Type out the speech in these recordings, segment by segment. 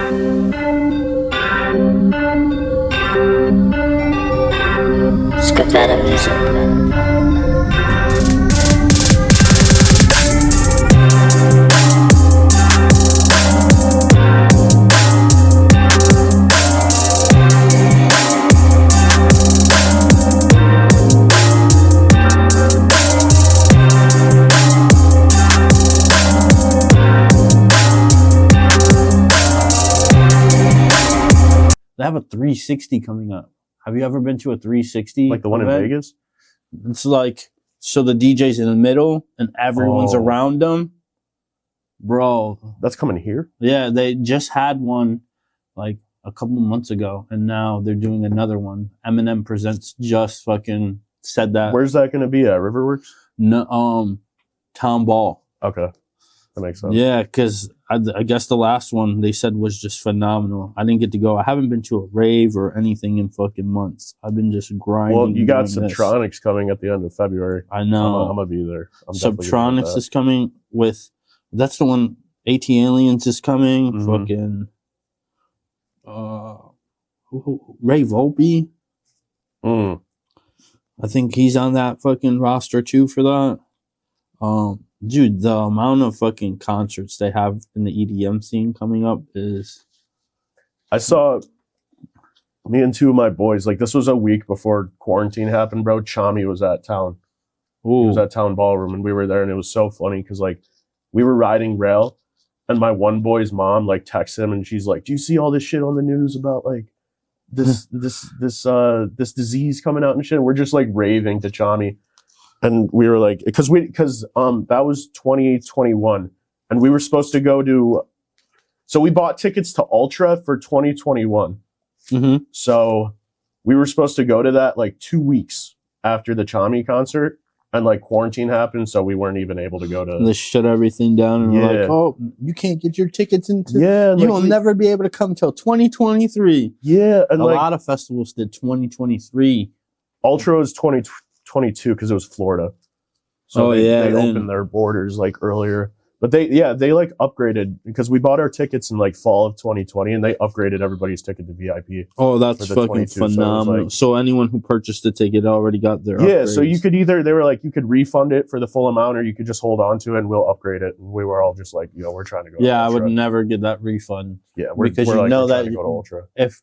Schematic music. They have a 360 coming up. Have you ever been to a 360? Like the one event? in Vegas? It's like, so the DJ's in the middle and everyone's around them. Bro. That's coming here? Yeah, they just had one like a couple months ago and now they're doing another one. Eminem Presents just fucking said that. Where's that going to be at? Riverworks? No, Town Ball. Okay. That makes sense. Yeah, because I guess the last one they said was just phenomenal. I didn't get to go. I haven't been to a rave or anything in fucking months. I've been just grinding. Well, you got Subtronics coming at the end of February. I know. I'm going to be there. Subtronics is coming with, that's the one, AT Aliens is coming. Mm-hmm. Fucking, Ray Volpe. I think he's on that fucking roster too for that. Dude, the amount of fucking concerts they have in the EDM scene coming up is... I saw me and two of my boys, like this was a week before quarantine happened, bro. Chami was at town. Ooh. He was at Town Ballroom and we were there and it was so funny because like we were riding rail and my one boy's mom like texts him and she's like, do you see all this shit on the news about like this disease coming out and shit? And we're just like raving to Chami. And we were like, because that was 2021 and we were supposed to go to, so we bought tickets to Ultra for 2021. Mm-hmm. So we were supposed to go to that like 2 weeks after the Chami concert and like quarantine happened. So we weren't even able to go to. They shut everything down and were like, oh, you can't get your tickets into, you will never be able to come till 2023. Yeah. And a lot of festivals did 2023. Ultra was 2022 because it was Florida. So they opened their borders like earlier. But they like upgraded because we bought our tickets in like fall of 2020 and they upgraded everybody's ticket to VIP. Oh, that's fucking phenomenal. So anyone who purchased the ticket already got their upgrades. So you could they were like, you could refund it for the full amount or you could just hold on to it and we'll upgrade it. And we were all just like, we're trying to go to Ultra. I would never never get that refund. Yeah, because you know that to go to Ultra. If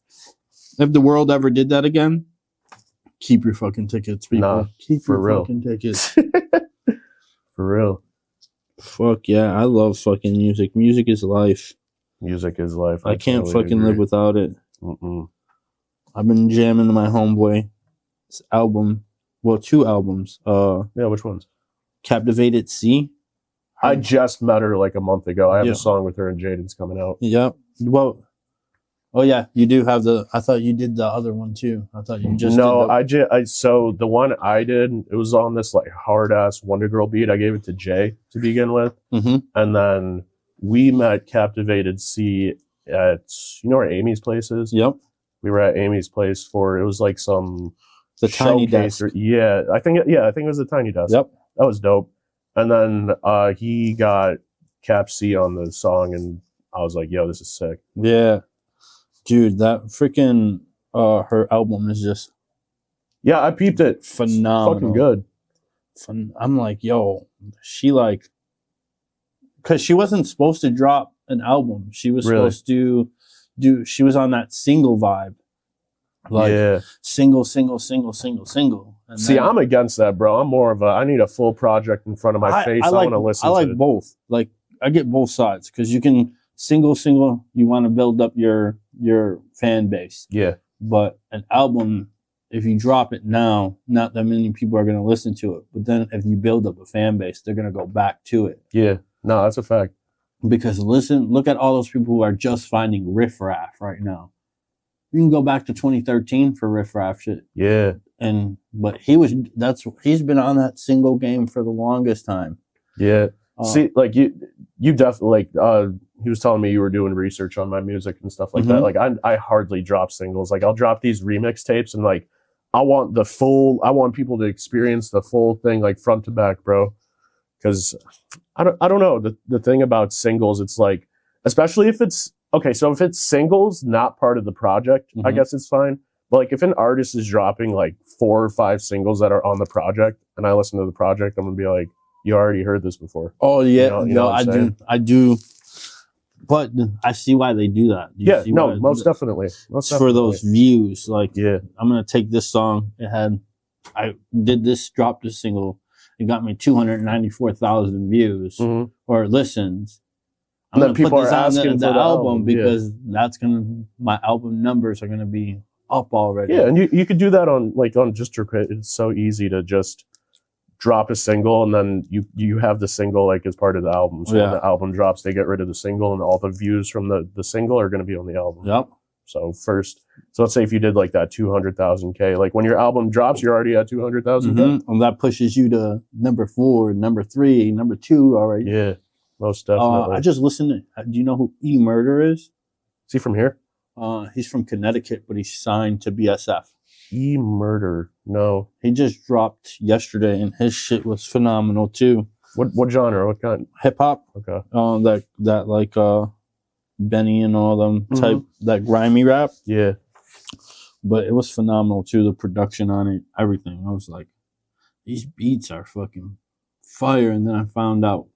the world ever did that again, keep your fucking tickets, people. Nah, keep for your real. fucking tickets. For real. Fuck yeah, I love fucking music. Music is life. Music is life. I can't fucking live without it. Mm-mm. I've been jamming to my homeboy's album. Well, 2 albums. Yeah, which ones? Captivated Sea. I just met her like a month ago. I have a song with her and Jaden's coming out. Yep. Well, oh yeah, you do have I thought you did the other one too. I thought you just so the one I did, it was on this like hard ass Wonder Girl beat. I gave it to Jay to begin with. Mm-hmm. And then we met Captivated Sea at, you know where Amy's place is? Yep. We were at Amy's place for, it was like the Tiny Desk. I think it was the Tiny Desk. Yep. That was dope. And then he got Cap C on the song and I was like, yo, this is sick. Yeah. Dude, that freaking her album is just I peeped it. Phenomenal. Fucking good. I'm like, yo, she like, because she wasn't supposed to drop an album. She was supposed to she was on that single vibe. Like single. And see, I'm against that, bro. I'm more of I need a full project in front of my face. I want to listen to it. I like both. Like, I get both sides because you can single, you want to build up your fan base. Yeah. But an album, if you drop it now, not that many people are going to listen to it. But then if you build up a fan base, they're going to go back to it. Yeah. No, that's a fact. Because look at all those people who are just finding Riff Raff right now. You can go back to 2013 for Riff Raff shit. Yeah. But he's been on that single game for the longest time. Yeah. See, like you definitely like he was telling me you were doing research on my music and stuff like that. Like I hardly drop singles. Like I'll drop these remix tapes and like I want people to experience the full thing like front to back, bro. Because I don't know. The thing about singles, it's like, especially if it's okay, so if it's singles, not part of the project, I guess it's fine. But like if an artist is dropping like 4 or 5 singles that are on the project, and I listen to the project, I'm gonna be like, you already heard this before. Oh yeah, you know I do. But I see why they do that. Most definitely. For those views. Like, yeah, I'm gonna take this song. I dropped this single. It got me 294,000 views or listens. I'm and then people are asking for the album because yeah. My album numbers are gonna be up already. Yeah, and you could do that on DistroKid. It's so easy to just drop a single and then you have the single like as part of the album. So when the album drops, they get rid of the single and all the views from the single are going to be on the album. Yep. So let's say if you did like that 200,000K, like when your album drops, you're already at 200,000. And that pushes you to number 4, number 3, number 2 already. Yeah, most definitely. I just listened to, do you know who E Murder is? Is he from here? He's from Connecticut, but he's signed to BSF. E Murder, no. He just dropped yesterday, and his shit was phenomenal too. What genre? What kind? Hip hop. Okay. That like Benny and all them type that grimy rap. Yeah. But it was phenomenal too. The production on it, everything. I was like, these beats are fucking fire. And then I found out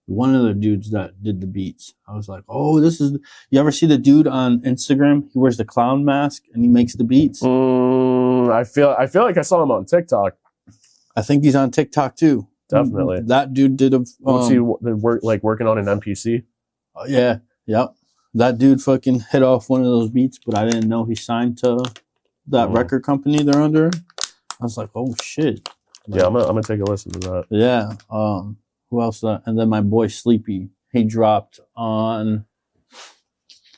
one of the dudes that did the beats. I was like, oh, this is... You ever see the dude on Instagram? He wears the clown mask and he makes the beats. I feel like I saw him on TikTok. I think he's on TikTok too. Definitely. That dude did a... What's he working on an MPC? Yeah. Yep. That dude fucking hit off one of those beats, but I didn't know he signed to that record company they're under. I was like, oh shit. Yeah, I'm gonna take a listen to that. Yeah. Who else? And then my boy Sleepy, he dropped on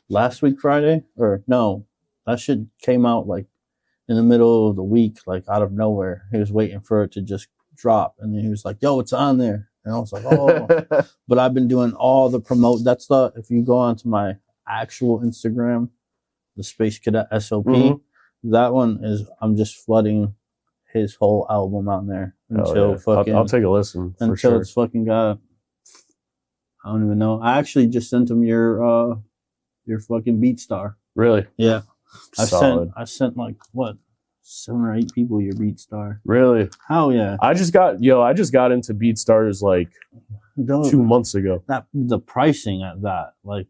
last week Friday, or no, that shit came out like in the middle of the week, like out of nowhere. He was waiting for it to just drop, and then he was like, "Yo, it's on there," and I was like, "Oh." But I've been doing all the promote. That's if you go onto my actual Instagram, the Space Cadet SOP, that one is I'm just flooding his whole album on there until fucking. I'll take a listen until for sure. It's fucking got. I don't even know. I actually just sent him your fucking BeatStar. Really? Yeah. Solid. I sent like what 7 or 8 people your BeatStar. Really? Hell yeah. I just got into BeatStars like 2 months ago. The pricing at that, like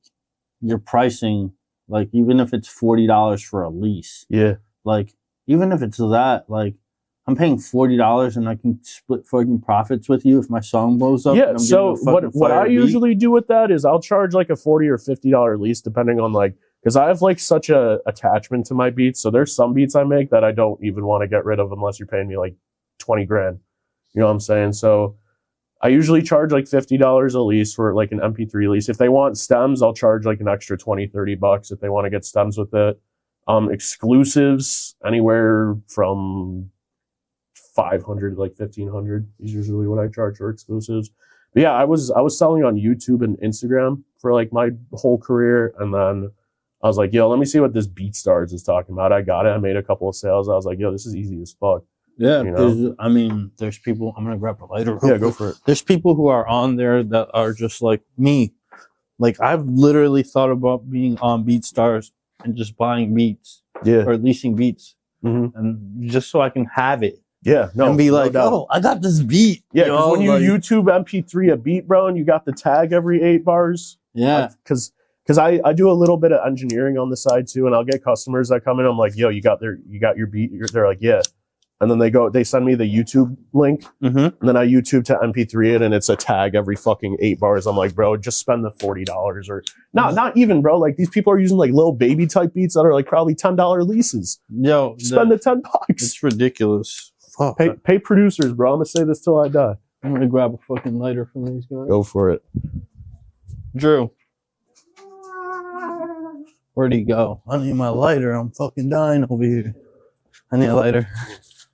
your pricing, like even if it's $40 for a lease. Yeah. Like even if it's that, like I'm paying $40 and I can split fucking profits with you if my song blows up. Yeah. So what I usually do with that is I'll charge like a $40 or $50 lease depending on like, because I have like such a attachment to my beats. So there's some beats I make that I don't even want to get rid of unless you're paying me like 20 grand. You know what I'm saying? So I usually charge like $50 a lease for like an MP3 lease. If they want stems, I'll charge like an extra $20-$30 if they want to get stems with it. Exclusives anywhere from 500 like 1,500 is usually what I charge for exclusives. But yeah, I was selling on YouTube and Instagram for like my whole career, and then I was like, yo, let me see what this BeatStars is talking about. I got it. I made a couple of sales. I was like, yo, this is easy as fuck. Yeah, because I mean, there's people. I'm gonna grab a lighter. Yeah, go for it. There's people who are on there that are just like me. Like I've literally thought about being on BeatStars and just buying beats, or leasing beats, and just so I can have it. Yeah, no, and be like, oh, I got this beat. Yeah, because when you YouTube MP3 a beat, bro, and you got the tag every 8 bars. Yeah, because I do a little bit of engineering on the side too, and I'll get customers that come in. I'm like, yo, you got your beat. They're like, yeah. And then they send me the YouTube link, and then I YouTube to MP3 it, and it's a tag every fucking 8 bars. I'm like, bro, just spend the $40 or not even, bro. Like these people are using like Lil Baby type beats that are like probably $10 leases. Yo, spend the $10. It's ridiculous. Fuck. Pay producers, bro. I'm gonna say this till I die. I'm gonna grab a fucking lighter from these guys. Go for it, Drew. Where'd he go? I need my lighter. I'm fucking dying over here. I need a lighter.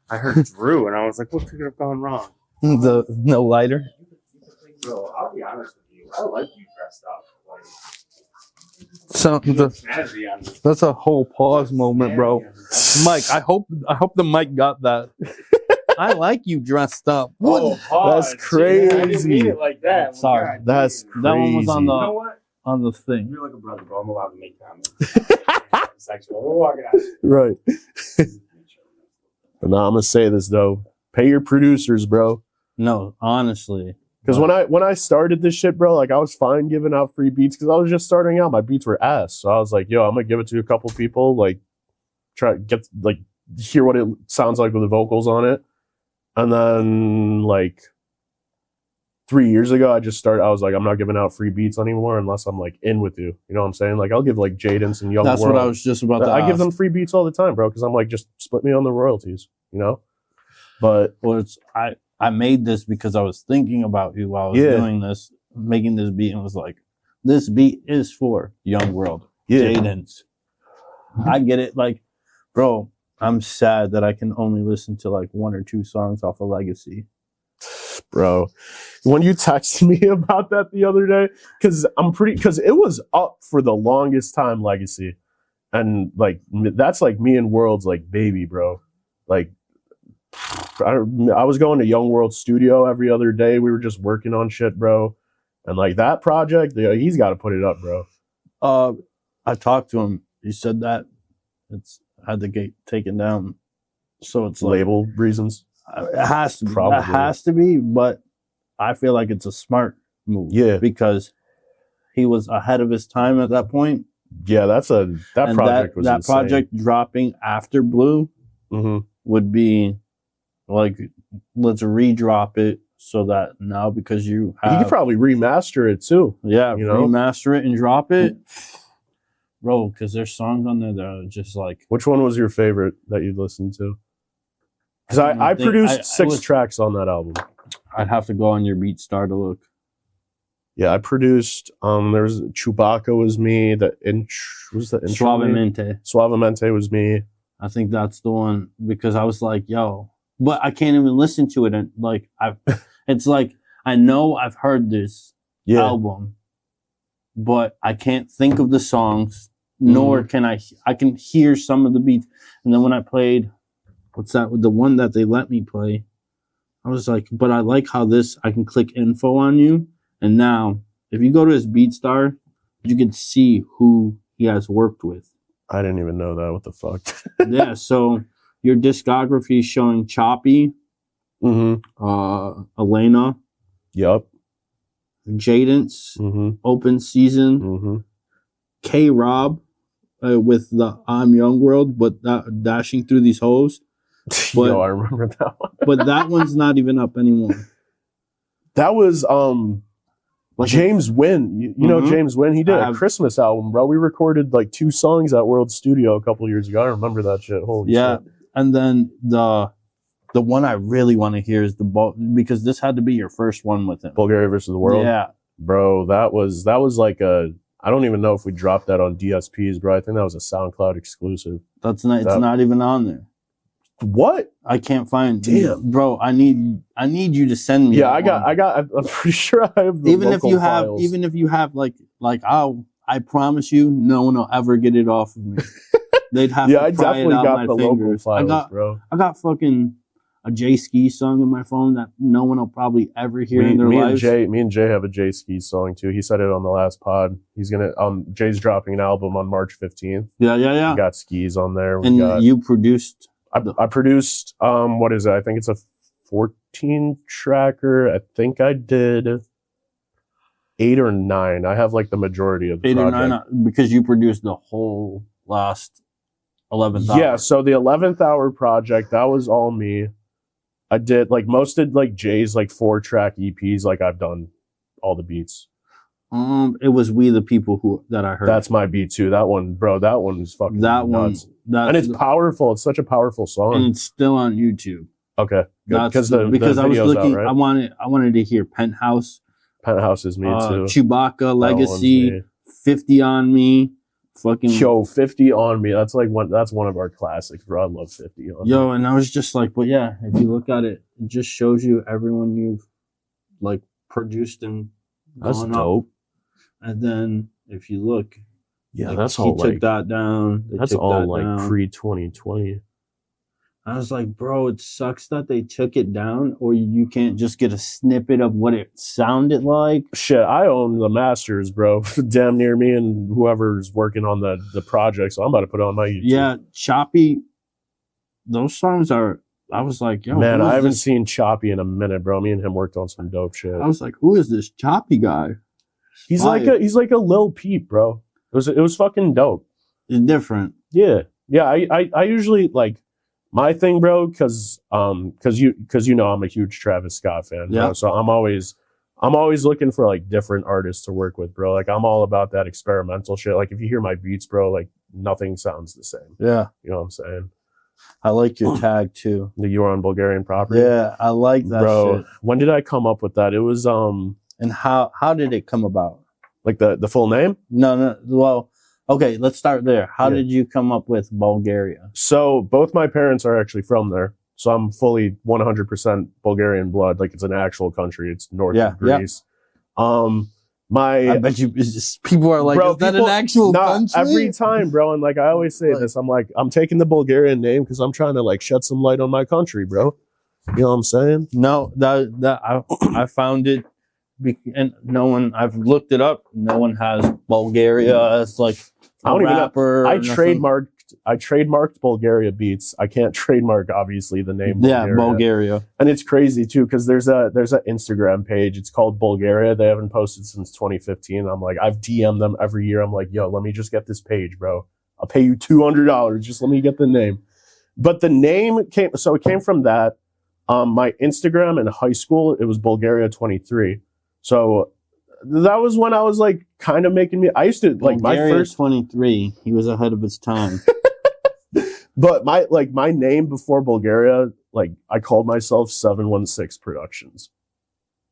I heard Drew, and I was like, what could have gone wrong? No lighter? Bro, I'll be honest with you. I like you dressed up. That's a whole pause moment, bro. Mike, I hope the mic got that. I like you dressed up. What? That's crazy. I didn't mean it like that. Sorry. That's crazy. That one was on on the thing. You're like a brother, bro. I'm allowed to make comments. Sexual. We're walking out. Right. But now I'm gonna say this though. Pay your producers, bro. No, honestly. Because when I started this shit, bro, like I was fine giving out free beats because I was just starting out. My beats were ass. So I was like, yo, I'm gonna give it to a couple people, like try to get like hear what it sounds like with the vocals on it. And then like 3 years ago, I was like, I'm not giving out free beats anymore unless I'm like in with you. You know what I'm saying? Like I'll give like Jaden's and Young That's World. what I was just about to I ask. give them free beats all the time, bro, because I'm like, just split me on the royalties, you know? But Well, I made this because I was thinking about you while I was doing this, making this beat, and was like, this beat is for Young World, Jaden's. I get it. Like, bro, I'm sad that I can only listen to like 1 or 2 songs off of Legacy. bro, when you texted me about that the other day, because it was up for the longest time, Legacy. And like, that's like me and World's like baby, bro. Like, I was going to Young World studio every other day. We were just working on shit, bro. And like that project, he's got to put it up, bro. I talked to him. He said that it's had to get taken down. So it's like, Label reasons. it has to be. Probably. It has to be, but I feel like it's a smart move. Yeah. Because he was ahead of his time at that point. Yeah, that project was that insane. project dropping after Blue Mm-hmm. would be like, let's redrop it so that now, because you have, You could probably remaster it too. yeah, you know? remaster it and drop it, bro. Because there's songs on there that are just like. Which one was your favorite that you listened to? Because I produced 6 tracks on that album. I'd have to go on your BeatStar to look. Yeah, I produced. There's Chewbacca was me. The intro. Suavemente. Suavemente was me. I think that's the one, because I was like, yo, but I can't even listen to it. And like, it's like, I know I've heard this album, but I can't think of the songs, nor can I can hear some of the beats. And then when I played, what's that, with the one that they let me play, I was like, but I like how I can click info on you. And now if you go to his BeatStar, you can see who he has worked with. I didn't even know that. What the fuck? Yeah, so your discography is showing Choppy, Mm-hmm. Elena, Yup. Jaden's, Mm-hmm. Open Season, Mm-hmm. K-Rob with the I'm Young World, but that dashing through these hoes. But, Yo, I remember that one. but that one's not even up anymore. That was Like James Wynn. You know James Wynn? He did a Christmas album, bro. We recorded like 2 songs at World Studio a couple years ago. I remember that shit. Holy shit. And then the one I really want to hear is because this had to be your first one with him. Bulgaria versus the World. Yeah. Bro, that was like I don't even know if we dropped that on DSPs, bro. I think that was a SoundCloud exclusive. It's not even on there. What? I can't find. Damn, bro. I need you to send me. Yeah, I got. I'm pretty sure I have the even if you files. even if you have like I promise you, no one will ever get it off of me. They'd have to I pry definitely it out got my the fingers. local files, bro. I got fucking a J Ski song in my phone that no one will probably ever hear in their lives. Me and Jay have a Jay Ski song too. He said it on the last pod. He's gonna Jay's dropping an album on March 15th. Yeah. We got Skis on there. You produced. I produced what is it? I think it's a 14 tracker. I think I did 8 or 9. I have like the majority of the 8 project. or 9 because you produced the whole last 11th hour. Yeah, so the 11th hour project, that was all me. I did like Jay's like 4-track EPs. Like I've done all the beats. It was We the People that I heard. That's my beat too. That one, bro. That one is fucking nuts. And it's powerful. It's such a powerful song. And it's still on YouTube. Okay, because I was looking. Out, right? I wanted to hear Penthouse. Penthouse is me too. Chewbacca, Legacy, 50 on Me. Fucking 50 on Me. That's one of our classics, bro. I love 50 on Me. And I was just like, but yeah, if you look at it, it just shows you everyone you've like produced and that's dope. Up. And then if you look, yeah, like, that's all. He took that down. That's all like pre-2020. I was like, bro, it sucks that they took it down, or you can't just get a snippet of what it sounded like. Shit, I own the masters, bro. Damn near me and whoever's working on the project. So I'm about to put it on my YouTube. Yeah, Choppy. Those songs are. I was like, yo, man, I haven't seen Choppy in a minute, bro. Me and him worked on some dope shit. I was like, who is this Choppy guy? He's like a Lil Peep, bro. It was fucking dope. It's different. Yeah. I usually like my thing, bro, because you know I'm a huge Travis Scott fan, bro. So I'm always looking for like different artists to work with, bro. Like I'm all about that experimental shit. Like if you hear my beats, bro, like nothing sounds the same. Yeah, you know what I'm saying. I like your tag too. The You Are on Bulgarian Property. Yeah, I like that, bro. Shit. When did I come up with that? It was And how did it come about? Like the full name? No. Well, okay, let's start there. How did you come up with Bulgaria? So both my parents are actually from there. So I'm fully 100% Bulgarian blood. Like it's an actual country. It's north of Greece. I bet you people are like, bro, is that an actual country? Every time, bro. And like I always say this, I'm like, I'm taking the Bulgarian name because I'm trying to like shed some light on my country, bro. You know what I'm saying? No, I found it, and no one. I've looked it up. No one has Bulgaria as like a rapper. I trademarked Bulgaria Beats. I can't trademark obviously the name. Bulgaria. And it's crazy too because there's an Instagram page. It's called Bulgaria. They haven't posted since 2015. I'm like, I've DM'd them every year. I'm like, yo, let me just get this page, bro. I'll pay you $200. Just let me get the name. But the name came from that. My Instagram in high school, it was Bulgaria 23. So that was when I was like kind of making me. I used to like Bulgaria my first 23. He was ahead of his time. But my name before Bulgaria, like I called myself 716 Productions.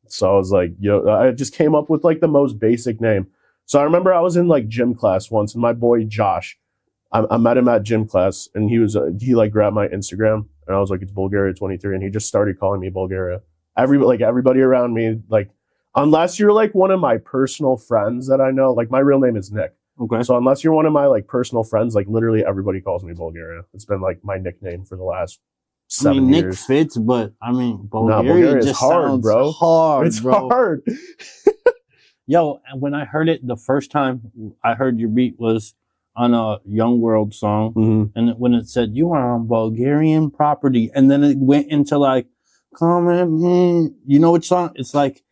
So I was like, yo, I just came up with like the most basic name. So I remember I was in like gym class once, and my boy Josh, I met him at gym class, and he like grabbed my Instagram, and I was like, it's Bulgaria 23, and he just started calling me Bulgaria. Everybody around me, like, unless you're like one of my personal friends that I know, like my real name is Nick. Okay. So unless you're one of my like personal friends, like literally everybody calls me Bulgaria. It's been like my nickname for the last 7 years. Nick fits, but I mean Bulgaria just hard, sounds bro. hard. It's bro. hard. Yo, when I heard it the first time, I heard your beat was on a Young World song, and when it said you are on Bulgarian property, and then it went into like, come at me, you know which song? It's like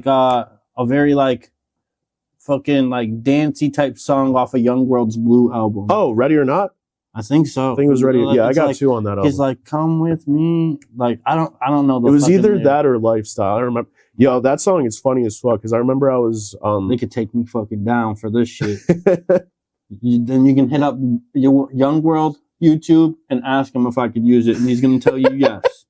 a very like fucking like dancey type song off of Young World's Blue album. Oh, Ready or Not? I think so. I think it was Ready. Like, yeah, I got like, 2 on that album. He's like, come with me. Like I don't know. It was either that or Lifestyle. I don't remember. Yo, that song is funny as fuck because I remember I was they could take me fucking down for this shit. Then you can hit up your Young World YouTube and ask him if I could use it, and he's gonna tell you yes.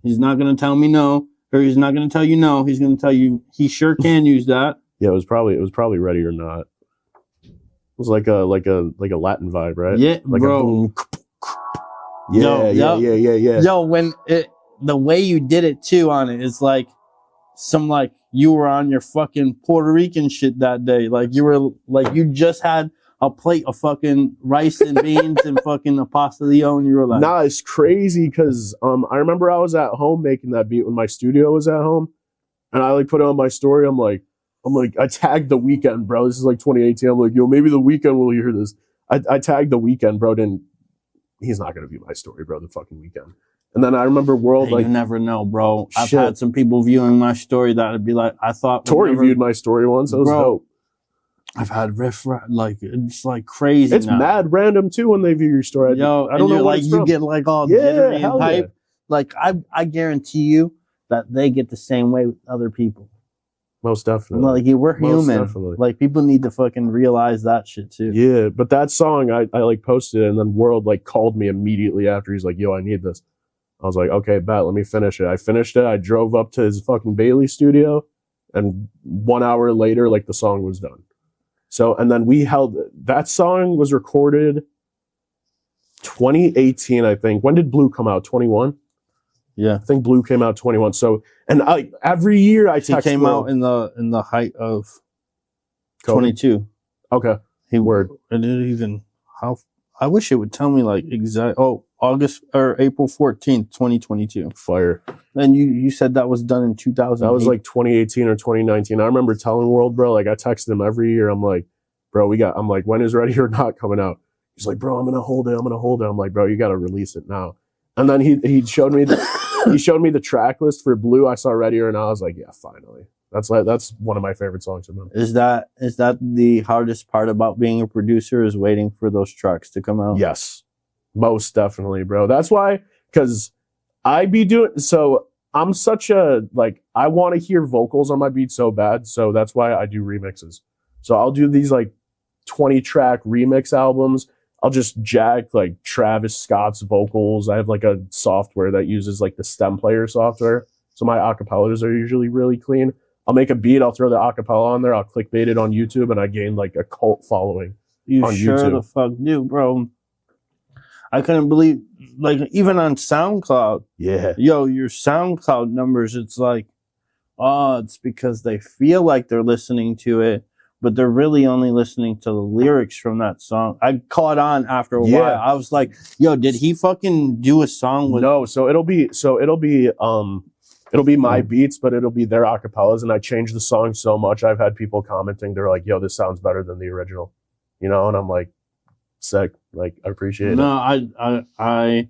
He's not gonna tell me no, or he's not gonna tell you no. He's gonna tell you he sure can use that. Yeah, it was probably Ready or Not. It was like a Latin vibe, right? Yeah, like bro. A boom. Yeah. Yo, when the way you did it too on it, it's like some like you were on your fucking Puerto Rican shit that day. Like you were like you just had a plate of fucking rice and beans and fucking a pastelillo, and you were like, nah, it's crazy because I remember I was at home making that beat when my studio was at home, and I like put it on my story. I'm like I tagged The Weeknd, bro. This is like 2018. I'm like, yo, maybe The Weeknd will hear this. I tagged The Weeknd, bro. He's not gonna view my story, bro. The fucking Weeknd. And then I remember World, hey, like, you never know, bro. I've shit. had some people viewing my story that would be like, I thought Tory viewed my story once. It was dope. I've had like it's like crazy. It's mad random too when they view your story. Yo, I don't know like you get like all jittery and hype. Yeah. Like I guarantee you that they get the same way with other people. Most definitely. Like we're human. Definitely. Like people need to fucking realize that shit too. Yeah, but that song I like posted it, and then World like called me immediately after. He's like, yo, I need this. I was like, okay, bet, let me finish it. I finished it. I drove up to his fucking Bailey studio, and 1 hour later, like the song was done. So, and then that song was recorded 2018, I think. When did Blue come out? 21? Yeah. I think Blue came out 21. So, and every year I text came World. out in the height of COVID. 22. Okay. He word. And it even I wish it would tell me like exact. Oh, April 14th, 2022. Fire. And you said that was done in 2000. That was like 2018 or 2019. I remember telling World, bro, like I texted him every year. I'm like, bro, I'm like, when is Ready or Not coming out? He's like, bro, I'm gonna hold it. I'm like, bro, you gotta release it now. And then he showed me the track list for Blue. I saw Ready or Not. I was like, yeah, finally. That's one of my favorite songs from him. Is that the hardest part about being a producer, is waiting for those tracks to come out? Yes, most definitely, bro. That's why, because I'm such a, like, I want to hear vocals on my beat so bad. So that's why I do remixes. So I'll do these like 20 track remix albums. I'll just jack like Travis Scott's vocals. I have like a software that uses like the stem player software. So my acapellas are usually really clean. I'll make a beat, I'll throw the acapella on there, I'll clickbait it on YouTube, and I gain like a cult following on sure YouTube. The fuck do, bro. I couldn't believe, like, even on SoundCloud. Yeah. Yo, your SoundCloud numbers, it's like, oh, it's because they feel like they're listening to it, but they're really only listening to the lyrics from that song. I caught on after a while. I was like, yo, did he fucking do a song with... No, it'll be my beats, but it'll be their acapellas, and I changed the song so much. I've had people commenting, they're like, yo, this sounds better than the original. You know, and I'm like, sick. Like, I appreciate it. No, I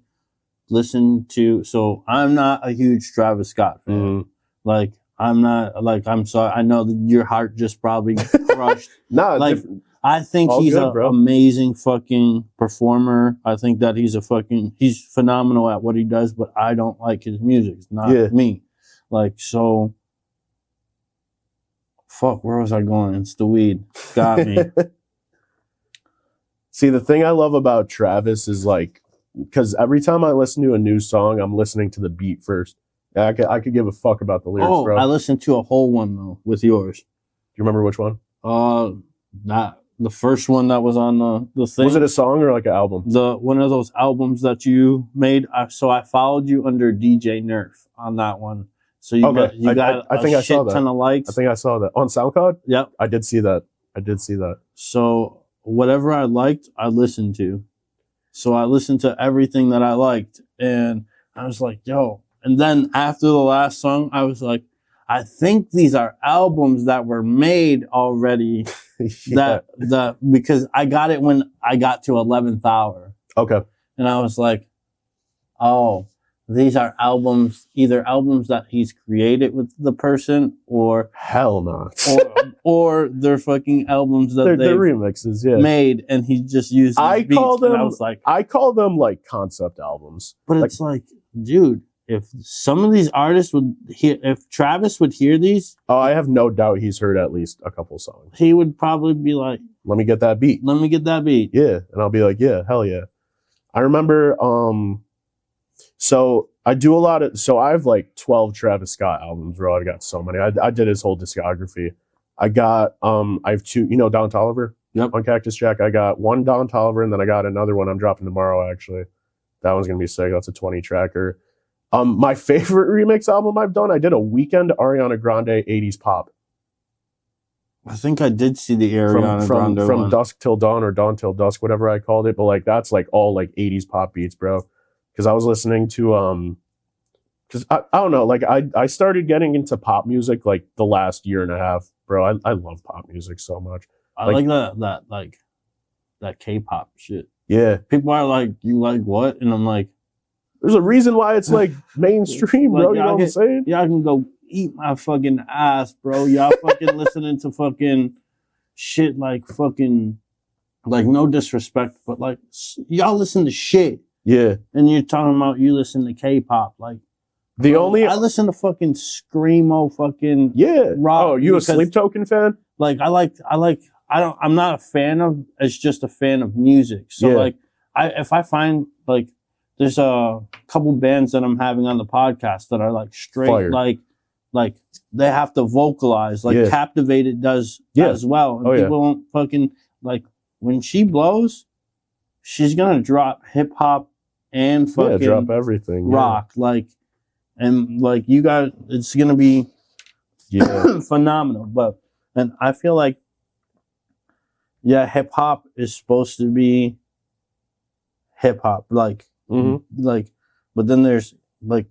listen to, so I'm not a huge Travis Scott fan. Mm-hmm. Like, I'm not, like, I'm sorry. I know that your heart just probably crushed. No, like, I think he's an amazing fucking performer. I think that he's phenomenal at what he does, but I don't like his music. It's not me. Like, so, fuck, where was I going? It's the weed. Got me. See, the thing I love about Travis is like, because every time I listen to a new song, I'm listening to the beat first. I could give a fuck about the lyrics, bro. I listened to a whole one though with yours. Do you remember which one? Not the first one that was on the thing. Was it a song or like an album? One of those albums that you made. So I followed you under DJ Nerf on that one. So you got I think I saw that. Ton of likes. I think I saw that on SoundCloud. Yep, I did see that. So whatever I liked, I listened to. So I listened to everything that I liked, and I was like, yo. And then after the last song, I was like, I think these are albums that were made already. That because I got it when I got to 11th hour. Okay. And I was like, oh, these are albums, either albums that he's created with the person, or hell no, or they're fucking albums that they're remixes, made, and he just used. I call them like concept albums. But it's like, dude, if some of these artists if Travis would hear these, I have no doubt he's heard at least a couple songs. He would probably be like, "Let me get that beat." Yeah, and I'll be like, "Yeah, hell yeah." I remember. So I do a lot of, so I have like 12 Travis Scott albums, bro. I've got so many. I did his whole discography. I got, I have two, Don Toliver? Yep. On Cactus Jack. I got one Don Toliver, and then I got another one I'm dropping tomorrow, actually. That one's going to be sick. That's a 20 tracker. My favorite remix album I've done, I did a Weekend Ariana Grande 80s pop. I think I did see the Ariana Grande from one. Dusk Till Dawn or Dawn Till Dusk, whatever I called it. But like, that's like all like 80s pop beats, bro. Because I was listening to, because I don't know, like I started getting into pop music like the last year and a half, bro. I love pop music so much. I like that K-pop shit. Yeah. People are like, you like what? And I'm like, there's a reason why it's like mainstream, bro. Like, you know what I'm saying? Y'all can go eat my fucking ass, bro. Y'all fucking listening to fucking shit like fucking, like, no disrespect, but like, y'all listen to shit. Yeah. And you're talking about you listen to K-pop. Like, I listen to fucking screamo fucking rock. Oh, you a Sleep Token fan? Like, I'm not a fan of, it's just a fan of music. So like, if I find like, there's a couple bands that I'm having on the podcast that are like straight, fire. like they have to vocalize, like Captivated does as well. And people don't fucking, like, when she blows, she's gonna drop hip hop and fucking drop everything, rock, like, and like you guys, it's gonna be phenomenal. But and I feel like hip hop is supposed to be hip hop, like like, but then there's like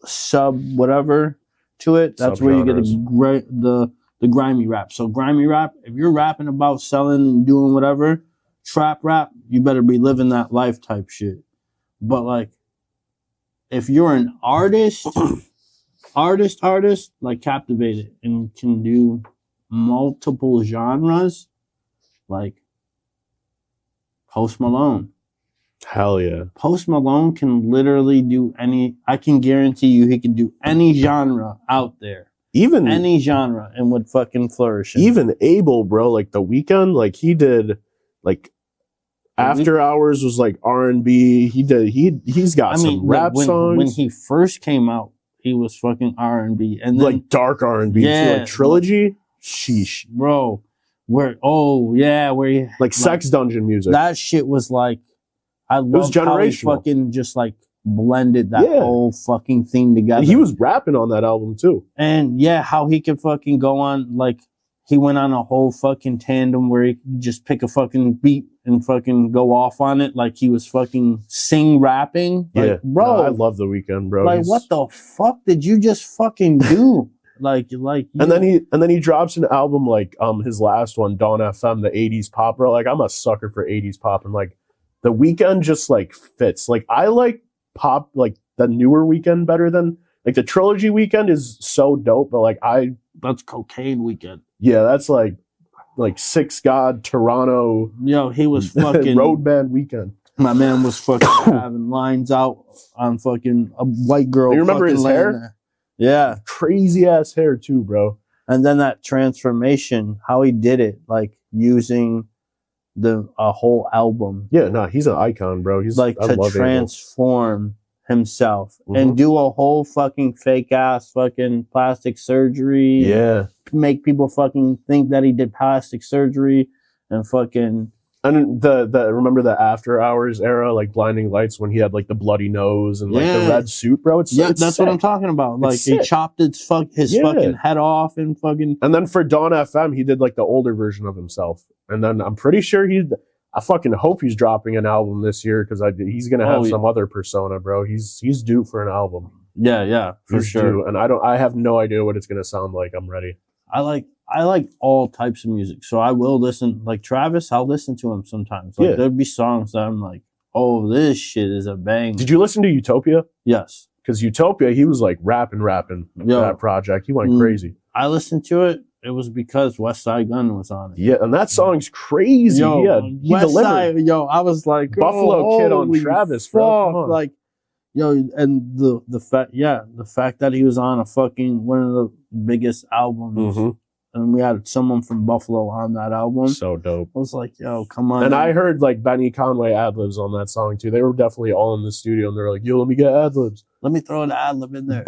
sub whatever to it. That's where you get the grimy rap. So grimy rap, if you're rapping about selling and doing whatever, trap rap, you better be living that life type shit. But like, if you're an artist, like captivated and can do multiple genres, like Post Malone. Hell yeah. Post Malone can literally do I can guarantee you he can do any genre out there. Even any genre and would fucking flourish. Even Abel, bro, like The Weeknd, like he did like After Hours was like R&B. He's got some rap songs. When he first came out, he was fucking R&B, and then like dark R&B too, like Trilogy. Sheesh, bro. Where he like Sex Dungeon music. That shit was like, I love how he fucking just like blended that whole fucking thing together. And he was rapping on that album too. And how he could fucking go on, like he went on a whole fucking tandem where he could just pick a fucking beat and fucking go off on it like he was fucking rapping. Like, bro, I love The Weeknd, bro. Like, what the fuck did you just fucking do? And then he drops an album like his last one, Dawn FM, the 80s pop, bro. Like I'm a sucker for 80s pop, and like The Weeknd just like fits. Like I like pop, like the newer Weeknd better than like the Trilogy Weeknd is so dope, but like that's Cocaine Weeknd. Yeah, that's like Six God, Toronto. Yo, he was fucking Road Band Weeknd. My man was fucking having lines out on fucking a white girl. You remember his hair? There. Yeah, crazy ass hair too, bro. And then that transformation, how he did it, like using a whole album. Yeah, no, he's an icon, bro. He's like to transform himself and do a whole fucking fake ass fucking plastic surgery. Yeah. Make people fucking think that he did plastic surgery and fucking. And the remember the After Hours era, like Blinding Lights, when he had like the bloody nose and like the red suit, bro. It's that's sick. what I'm talking about. Like he chopped his fucking head off and fucking. And then for Dawn FM, he did like the older version of himself. And then I'm pretty sure I fucking hope he's dropping an album this year because he's gonna have some other persona, bro. He's due for an album. Yeah, for sure. Due. And I have no idea what it's gonna sound like. I'm ready. I like all types of music, so I will listen. Like Travis, I'll listen to him sometimes. Like there'd be songs that I'm like, oh, this shit is a bang. Did you listen to Utopia? Yes. Because Utopia, he was like rapping that project. He went crazy. I listened to it. It was because West Side Gun was on it. Yeah, and that song's crazy. He West delivered. Side, I was like, Buffalo Kid on Travis, bro. Like, and the fact that he was on a fucking one of the biggest albums. And we had someone from Buffalo on that album. So dope. I was like, yo, come on. And I heard like Benny Conway ad-libs on that song too. They were definitely all in the studio and they're like, yo, let me get ad-libs. Let me throw an ad-lib in there.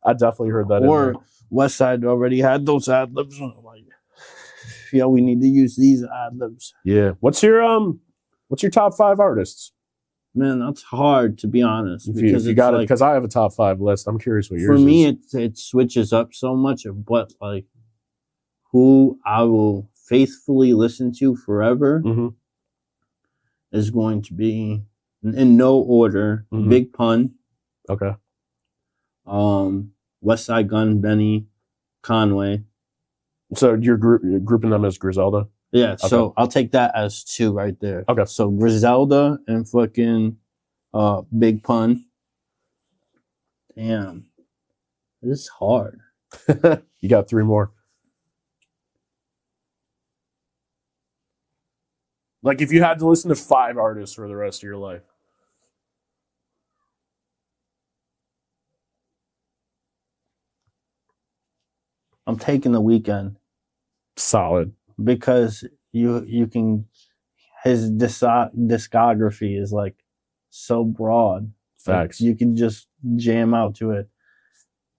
I definitely heard that. Or Westside already had those ad-libs. I'm like, yo, we need to use these ad-libs. Yeah. What's your top 5 artists? Man, that's hard to be honest. If you got it, because I have a top 5 list. I'm curious what yours is. For me, it switches up so much of what like who I will faithfully listen to forever is going to be in no order. Big Pun. Okay. West Side Gun, Benny, Conway. So you're grouping them as Griselda? Yeah, so I'll take that as 2 right there. Okay. So Griselda and fucking Big Pun. Damn. This is hard. You got 3 more. Like if you had to listen to 5 artists for the rest of your life. I'm taking The Weeknd. Solid. Because you can, his discography is like so broad. Facts. Like you can just jam out to it.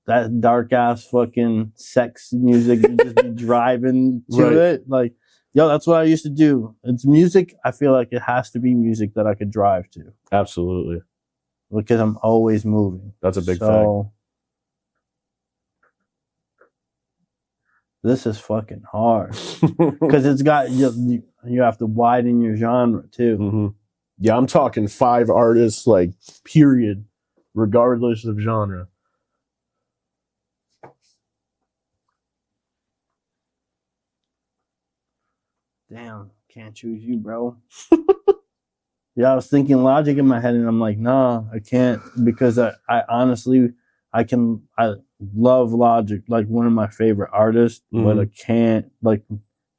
That dark ass fucking sex music, you just be driving to it. Like, yo, that's what I used to do. It's music. I feel like it has to be music that I could drive to. Absolutely. Because I'm always moving. That's a big fact. This is fucking hard because it's got you have to widen your genre too. Yeah, I'm talking 5 artists, like, period, regardless of genre. Damn, can't choose you, bro. Yeah, I was thinking Logic in my head, and I'm like, nah, I can't, because I honestly, I love Logic, like one of my favorite artists, but I can't, like,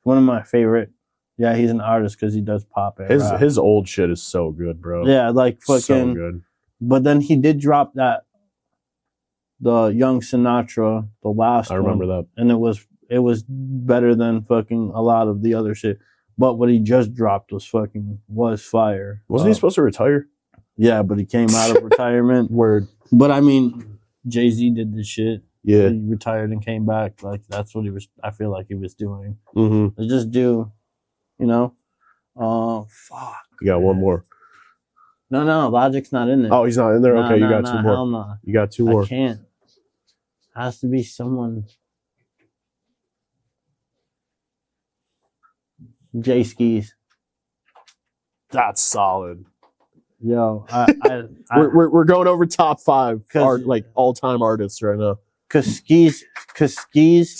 one of my favorite. Yeah, he's an artist because he does pop and rap. His old shit is so good, bro. Yeah, like fucking. So good. But then he did drop the Young Sinatra, the last one. I remember that. And it was better than fucking a lot of the other shit. But what he just dropped was fire. Wasn't he supposed to retire? Yeah, but he came out of retirement. Word. But I mean, Jay-Z did this shit. Yeah. He retired and came back. Like, that's what I feel like he was doing. Mm-hmm. Let's just do, you know, fuck. You got one more. No, Logic's not in there. Oh, he's not in there? Okay, you got 2 more. Hell no. You got 2 more. I can't. Has to be someone. J Skis. That's solid. Yo, we're going over top 5 like all-time artists right now. Cause Skis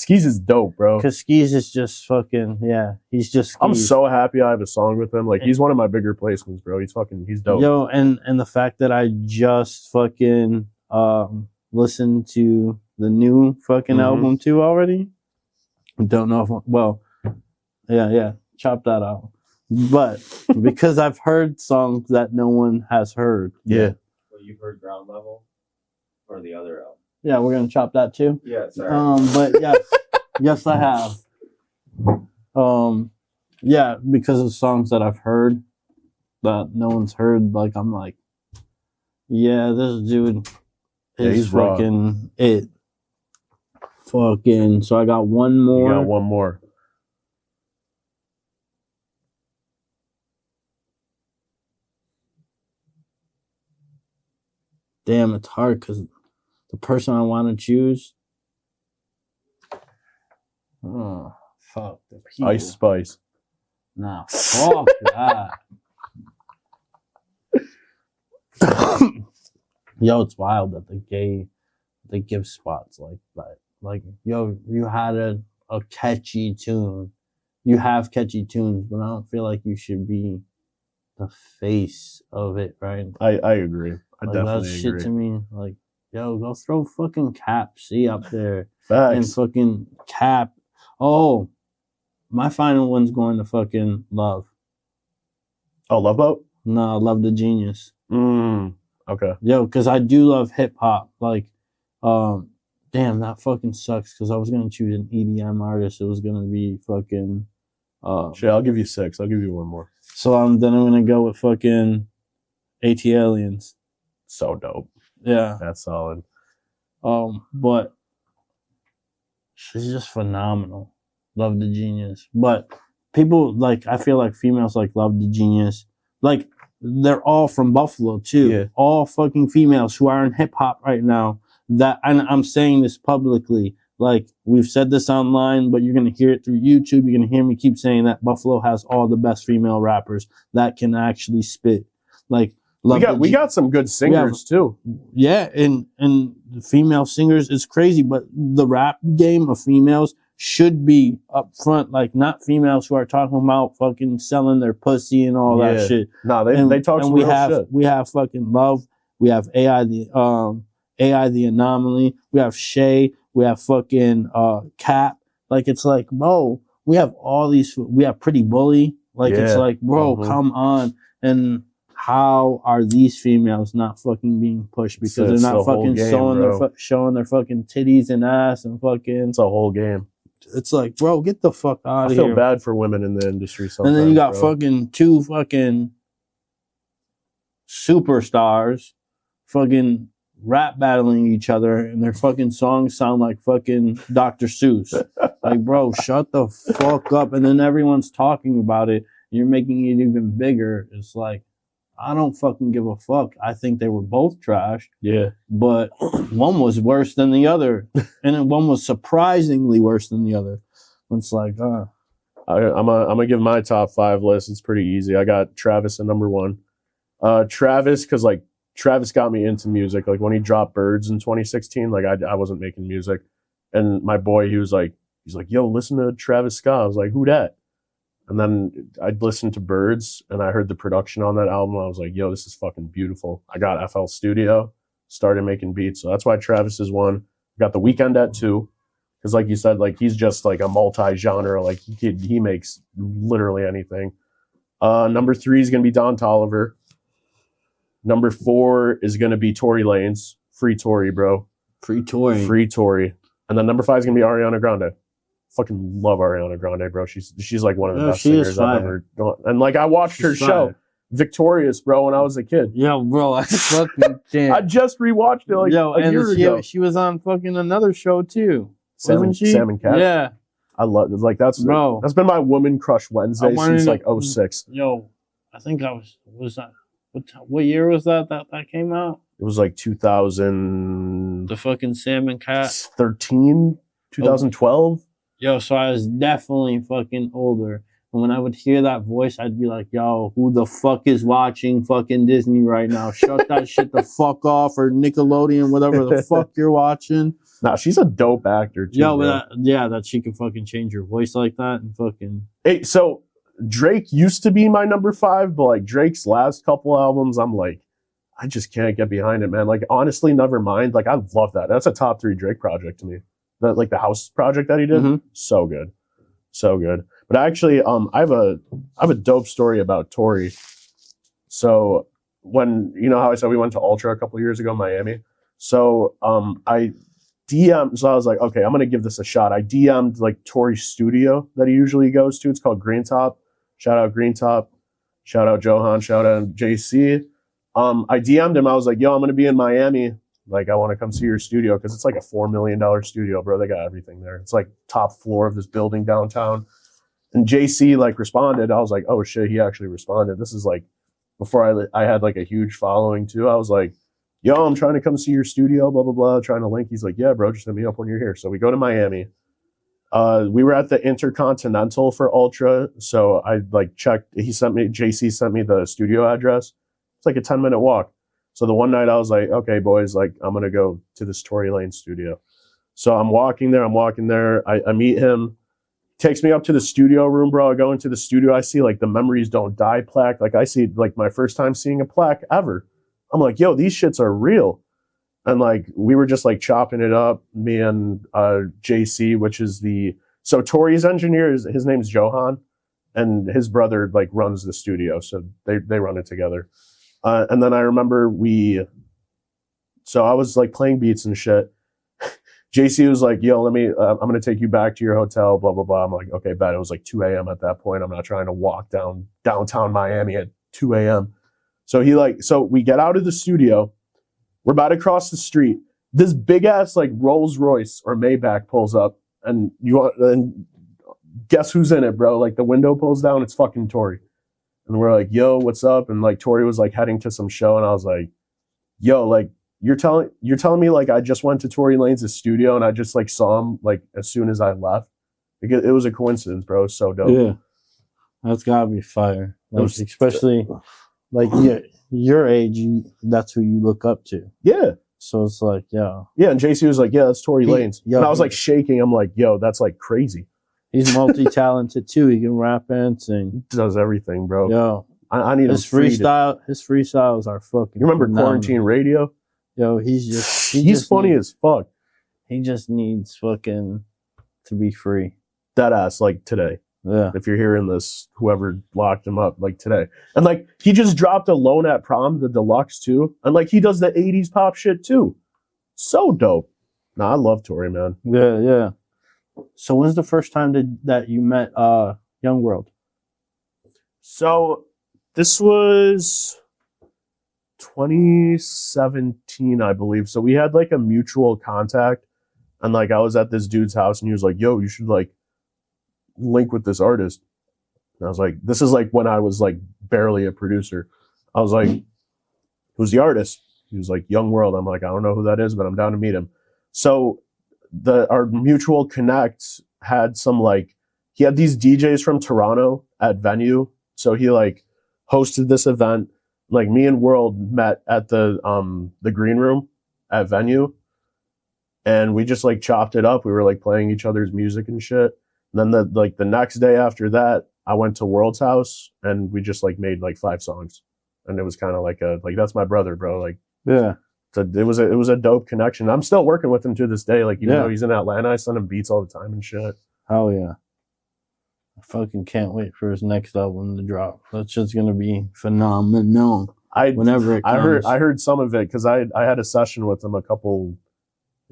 is dope, bro. Cause Skis is just fucking, yeah. He's just Skis. I'm so happy I have a song with him. Like, he's one of my bigger placements, bro. He's dope. Yo, and the fact that I just fucking listened to the new fucking album too already. Don't know if yeah. Chop that out. But because I've heard songs that no one has heard. Yeah. Well, you've heard Ground Level or the other album? Yeah, we're gonna chop that too. Yeah, sorry. But yes, I have. Yeah, because of songs that I've heard that no one's heard. Like, I'm like, yeah, this dude is he's fucking it. Fucking. So I got one more. You got one more. Damn, it's hard because the person I want to choose. Oh, fuck. The people. Ice Spice. Nah, fuck that. Yo, it's wild that they give spots like that. Like, yo, you had a catchy tune. You have catchy tunes, but I don't feel like you should be the face of it, right? I agree. I like, definitely that agree. shit to me, like, yo, go throw fucking Cap C up there. Facts. And fucking Cap. Oh, my final one's going to fucking Love. Oh, Love Boat? No, Love the Genius. Okay. Yo, because I do love hip hop. Like, damn, that fucking sucks. Because I was gonna choose an EDM artist. It was gonna be fucking. Shit, I'll give you 6. I'll give you one more. So then I'm gonna go with fucking AT Aliens. So dope. Yeah. That's solid. But she's just phenomenal. Love the Genius. But people, like, I feel like females like Love the Genius. Like, they're all from Buffalo too. Yeah. All fucking females who are in hip hop right now. That, and I'm saying this publicly. Like, we've said this online, but you're gonna hear it through YouTube. You're gonna hear me keep saying that Buffalo has all the best female rappers that can actually spit. Like, we got some good singers too. Yeah, and the female singers is crazy, but the rap game of females should be up front. Like, not females who are talking about fucking selling their pussy and all that shit. No, they talk some real shit. We have fucking Love. We have AI the Anomaly. We have Shay. We have fucking Cap. Like, it's like, bro, we have all these. We have Pretty Bully. Like, it's like, bro, come on. And how are these females not fucking being pushed because they're not fucking showing their fucking titties and ass and fucking. It's a whole game. It's like, bro, get the fuck out of here. I feel bad for women in the industry sometimes. And then you got fucking 2 fucking superstars fucking rap battling each other, and their fucking songs sound like fucking Dr. Seuss. Like, bro, shut the fuck up. And then everyone's talking about it, and you're making it even bigger. It's like, I don't fucking give a fuck. I think they were both trash. Yeah. But one was worse than the other. And then one was surprisingly worse than the other. It's like, I'm gonna give my top 5 list. It's pretty easy. I got Travis at number 1. Travis, because like Travis got me into music. Like when he dropped Birds in 2016, like I wasn't making music, and my boy, he's like, yo, listen to Travis Scott. I was like, who dat? And then I'd listened to Birds, and I heard the production on that album. I was like, yo, this is fucking beautiful. I got FL Studio, started making beats. So that's why Travis is one. Got The Weeknd at 2. Because like you said, like he's just like a multi-genre. Like he makes literally anything. Number 3 is going to be Don Toliver. Number 4 is going to be Tory Lanez. Free Tory, bro. Free Tory. Free Tory. And then number 5 is going to be Ariana Grande. Fucking love Ariana Grande, bro. She's like one of the best singers I've ever done. And like I watched her show, Victorious, bro, when I was a kid. Yo, bro, I fucking can't. I just rewatched it like a year ago. She was on fucking another show too. Sam and Cat. Yeah. I love it. Like that's been my woman crush Wednesday since like 06. Yo, I think was that what year was that came out? It was like 2000. The fucking Sam and Cat. 13, 2012. Yo, so I was definitely fucking older. And when I would hear that voice, I'd be like, yo, who the fuck is watching fucking Disney right now? Shut that shit the fuck off, or Nickelodeon, whatever the fuck you're watching. Nah, she's a dope actor too. Yo, but that she can fucking change her voice like that and fucking. Hey, so Drake used to be my number 5, but like Drake's last couple albums, I'm like, I just can't get behind it, man. Like honestly, Nevermind, like I love that. That's a top 3 Drake project to me. That like the house project that he did, so good. But actually, I have a dope story about Tory. So when you know how I said we went to Ultra a couple of years ago in Miami, so I DM'd. So I was like, okay, I'm gonna give this a shot. I DM'd like Tory's studio that he usually goes to. It's called Green Top. Shout out Green Top. Shout out Johan. Shout out JC. I DM'd him. I was like, yo, I'm gonna be in Miami. Like, I want to come see your studio because it's like a $4 million studio, bro. They got everything there. It's like top floor of this building downtown. And JC like responded. I was like, oh shit, he actually responded. This is like before I had like a huge following too. I was like, yo, I'm trying to come see your studio, blah, blah, blah, trying to link. He's like, yeah, bro, just hit me up when you're here. So we go to Miami. We were at the Intercontinental for Ultra. So I like checked, JC sent me the studio address. It's like a 10-minute walk. So the one night I was like, okay, boys, like I'm going to go to this Tory Lanez studio. So I'm walking there. I meet him, takes me up to the studio room, bro. I go into the studio. I see like the Memories Don't Die plaque. Like I see like my first time seeing a plaque ever. I'm like, yo, these shits are real. And like, we were just like chopping it up, me and JC, which is so Tory's engineer, his name's Johan, and his brother like runs the studio. So they run it together. And then I remember so I was like playing beats and shit. JC was like, yo, I'm going to take you back to your hotel, blah, blah, blah. I'm like, okay, bet. It was like 2 a.m. at that point. I'm not trying to walk down downtown Miami at 2 a.m. So we get out of the studio. We're about to cross the street. This big ass like Rolls Royce or Maybach pulls up, and guess who's in it, bro? Like the window pulls down. It's fucking Tory. And we're like, yo, what's up? And like Tory was like heading to some show, and I was like, yo, like you're telling me like I just went to Tory Lanez's studio and I just like saw him like as soon as I left. Because it was a coincidence, bro. It was so dope. Yeah, that's gotta be fire. Like, especially like your age, that's who you look up to. Yeah. So it's like, yeah. Yeah, and JC was like, yeah, that's Tory Lanez. And I was like shaking. I'm like, yo, that's like crazy. He's multi-talented too. He can rap and sing. He does everything, bro. Yo, I need his freestyle. His freestyles are fucking. You remember phenomenal. Quarantine Radio? Yo, he's funny as fuck. He just needs fucking to be free. That ass, like today. Yeah. If you're hearing this, whoever locked him up, like today. And like he just dropped Alone at Prom, the deluxe too. And like he does the 80s pop shit too. So dope. Nah, I love Tory, man. Yeah, yeah. So when's the first time that you met Young World? So this was 2017, I believe. So we had like a mutual contact, and like I was at this dude's house and he was like, yo, you should like link with this artist. And I was like, this is like when I was like barely a producer. I was like, who's the artist? He was like, Young World. I'm like, I don't know who that is, but I'm down to meet him. So our mutual connect had he had these DJs from Toronto at venue. So he like hosted this event. like me and World met at the green room at Venue, and we just like chopped it up. We were like playing each other's music and shit. And then the next day after that, I went to World's house and we just like made like 5 songs, and it was kind of like that's my brother, bro. Like, yeah. So it was a dope connection. I'm still working with him to this day. Like, even though he's in Atlanta, I send him beats all the time and shit. Hell yeah. I fucking can't wait for his next album to drop. That's just gonna be phenomenal. Whenever it comes. I heard some of it because I had a session with him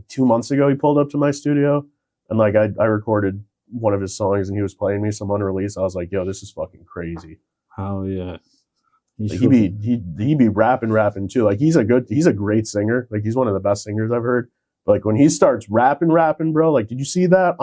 2 months ago. He pulled up to my studio and like I recorded one of his songs and he was playing me some unreleased. I was like, yo, this is fucking crazy. Hell yeah. Like, he be rapping too. Like he's a great singer. Like he's one of the best singers I've heard. But like when he starts rapping, bro, like did you see that?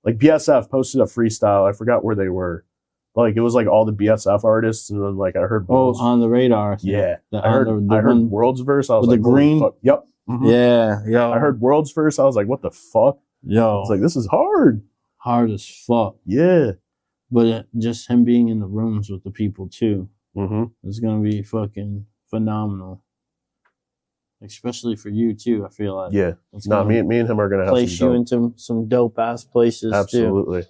Like BSF posted a freestyle. I forgot where they were. But like it was like all the BSF artists, and then like I heard on the radar. Yeah. I heard World's verse. I was like, the green. Fuck. Yep. Mm-hmm. Yeah. I heard World's verse. I was like, what the fuck? Yo. It's like, this is hard. Hard as fuck. Yeah. But just him being in the rooms with the people too. Mm-hmm. It's gonna be fucking phenomenal, especially for you too. I feel like me and him are gonna place you into some dope ass places. Absolutely. Too.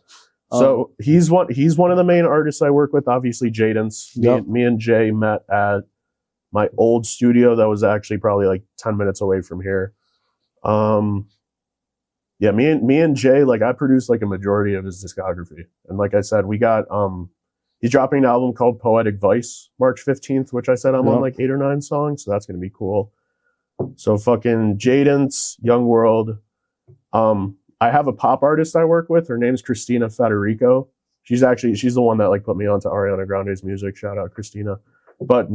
So he's one of the main artists I work with. Obviously, Jaden's. Me and Jay met at my old studio that was actually probably like 10 minutes away from here. Me and Jay, like I produced like a majority of his discography, and like I said, we got he's dropping an album called Poetic Vice March 15th, which I said I'm on like 8 or 9 songs, so that's gonna be cool. So fucking Jaden's, Young World. I have a pop artist I work with. Her name's Christina Federico. She's the one that like put me onto Ariana Grande's music. Shout out Christina. But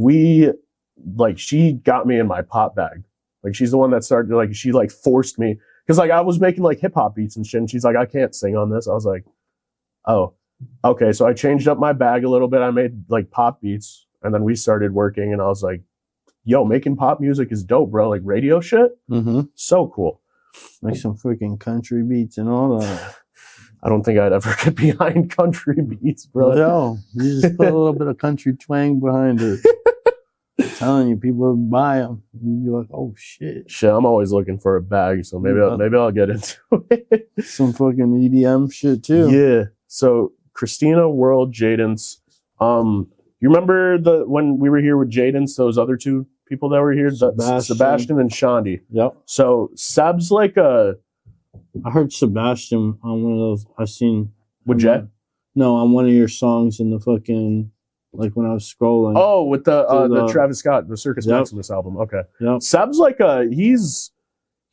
she got me in my pop bag. Like she's the one that started, like she like forced me, because like I was making like hip hop beats and shit, and she's like, I can't sing on this. I was like, oh, okay. So I changed up my bag a little bit. I made like pop beats, and then we started working, and I was like, yo, making pop music is dope, bro. Like radio shit. Mm-hmm. So cool. Make some freaking country beats and all that. I don't think I'd ever get behind country beats, bro. Yo, you just put a little bit of country twang behind it. I'm telling you, people would buy them. You'd be like, oh shit. Shit, I'm always looking for a bag, so maybe I'll get into it. Some fucking EDM shit too. Yeah. So Christina, World, Jaden's. You remember when we were here with Jaden's, those other 2 people that were here, Sebastian and Shandi. Yep. So Seb's like I heard Sebastian on one of those. I've seen with Jay. No, on one of your songs in the fucking, like when I was scrolling. Oh, with the Travis Scott, the Circus Maximus album. Okay. Yep. Seb's like he's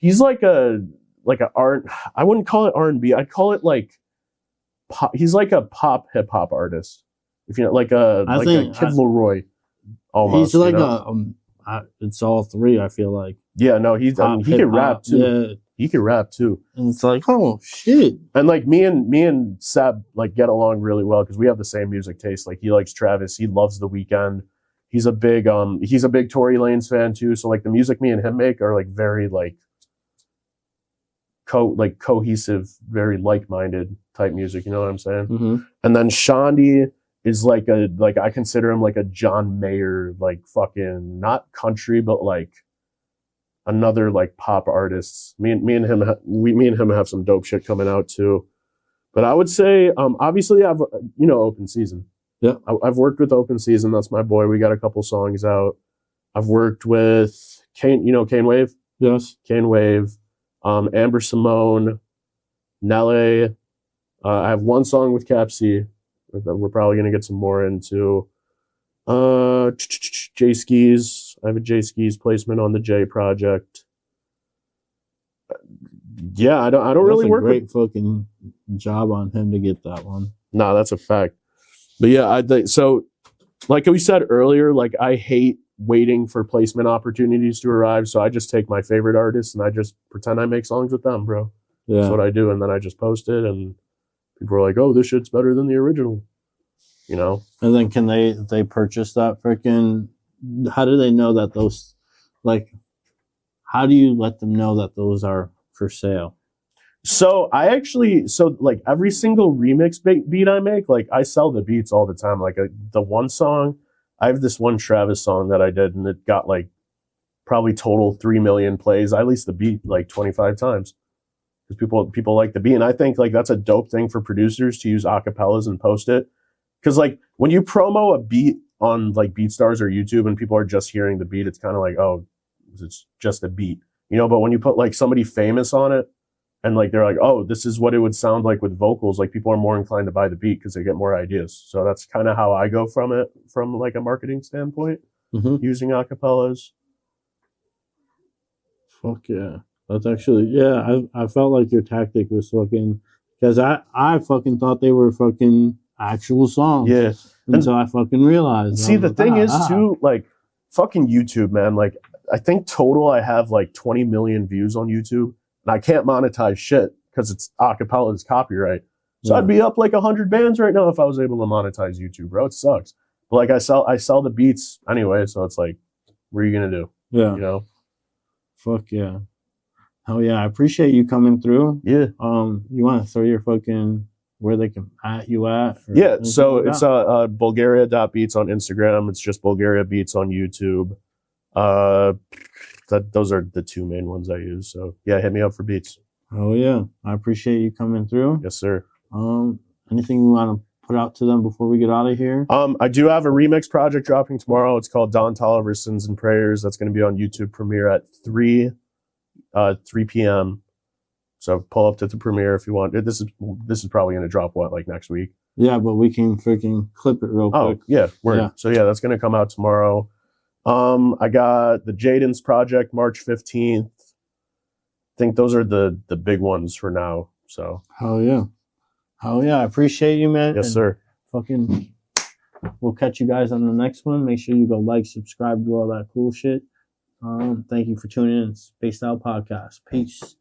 like a I wouldn't call it R&B. I'd call it like pop. He's like a pop hip hop artist. If you know, like a Kid Leroy. Almost. He's like it's all 3. I feel like. Yeah, no, he can rap too. Yeah. He can rap too. And it's like, oh shit. And like me and Seb like get along really well because we have the same music taste. Like he likes Travis, he loves The Weeknd. He's a big Tory Lanez fan too. So like the music me and him make are like very like cohesive, very like-minded type music. You know what I'm saying? Mm-hmm. And then Shandi is like I consider him like a John Mayer, like fucking not country, but like another like pop artist. Me and him have some dope shit coming out too. But I would say, obviously I've Open Season. Yeah, I've worked with Open Season. That's my boy. We got a couple songs out. I've worked with Kane. Kane Wave. Yes, Kane Wave. Amber Simone, Nelly. I have one song with Cap C that we're probably gonna get some more into. J Skis. I have a J Skis placement on the J project. Yeah, I don't really work. Great fucking job on him to get that one. Nah, that's a fact. But yeah, I think so. Like we said earlier, like I hate waiting for placement opportunities to arrive. So I just take my favorite artists and I just pretend I make songs with them, bro. Yeah. That's what I do, and then I just post it, and people are like, "Oh, this shit's better than the original." And then can they purchase that freaking? How do they know that those, like, how do you let them know that those are for sale? So like every single remix beat I make, like I sell the beats all the time. Like the one song I have this one Travis song that I did, and it got like probably total 3 million plays. I leased the beat like 25 times because people like the beat, and I think like that's a dope thing for producers to use acapellas and post it. Because like when you promo a beat on like BeatStars or YouTube, and people are just hearing the beat, it's kind of like, oh, it's just a beat, you know. But when you put like somebody famous on it, and like they're like, oh, this is what it would sound like with vocals, like people are more inclined to buy the beat because they get more ideas. So that's kind of how I go from it, from like a marketing standpoint, using acapellas. Fuck yeah. That's actually, yeah, I felt like your tactic was fucking, because I fucking thought they were fucking actual songs. Yeah. Until I fucking realized. See, the thing is too, like, fucking YouTube, man. Like, I think total I have like 20 million views on YouTube, and I can't monetize shit because it's acapella, it's copyright. So I'd be up like 100 bands right now if I was able to monetize YouTube, bro. It sucks. But like I sell the beats anyway, so it's like, what are you gonna do? Yeah. You know? Fuck yeah. Hell yeah. I appreciate you coming through. Yeah. You want to throw your fucking, where they can at you at? Yeah, so like it's Bulgaria.beats on Instagram. It's just Bulgaria Beats on YouTube. Those are the two main ones I use. So yeah, hit me up for beats. Oh yeah. I appreciate you coming through. Yes, sir. Anything you want to put out to them before we get out of here? I do have a remix project dropping tomorrow. It's called Don Toliver Sins and Prayers. That's going to be on YouTube premiere at 3 p.m. So pull up to the premiere if you want. This is probably going to drop like next week. Yeah, but we can freaking clip it real quick. Oh yeah, yeah. So yeah, that's going to come out tomorrow. I got the Jaden's project March 15th. I think those are the big ones for now. So hell yeah. I appreciate you, man. Yes, sir. Fucking, we'll catch you guys on the next one. Make sure you go like, subscribe, do all that cool shit. Thank you for tuning in. Spaced Out Podcast. Peace.